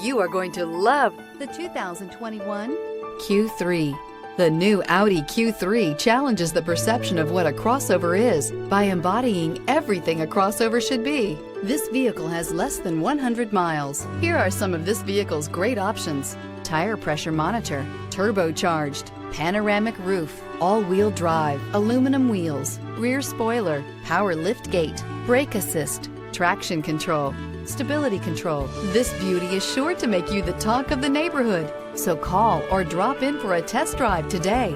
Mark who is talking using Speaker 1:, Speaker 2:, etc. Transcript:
Speaker 1: You are going to love the 2021 Q3. The new Audi Q3 challenges the perception of what a crossover is by embodying everything a crossover should be. This vehicle has less than 100 miles. Here are some of this vehicle's great options: tire pressure monitor, turbocharged, panoramic roof, all-wheel drive, aluminum wheels, rear spoiler, power lift gate, brake assist, traction control, stability control. This beauty is sure to make you the talk of the neighborhood. So call or drop in for a test drive today.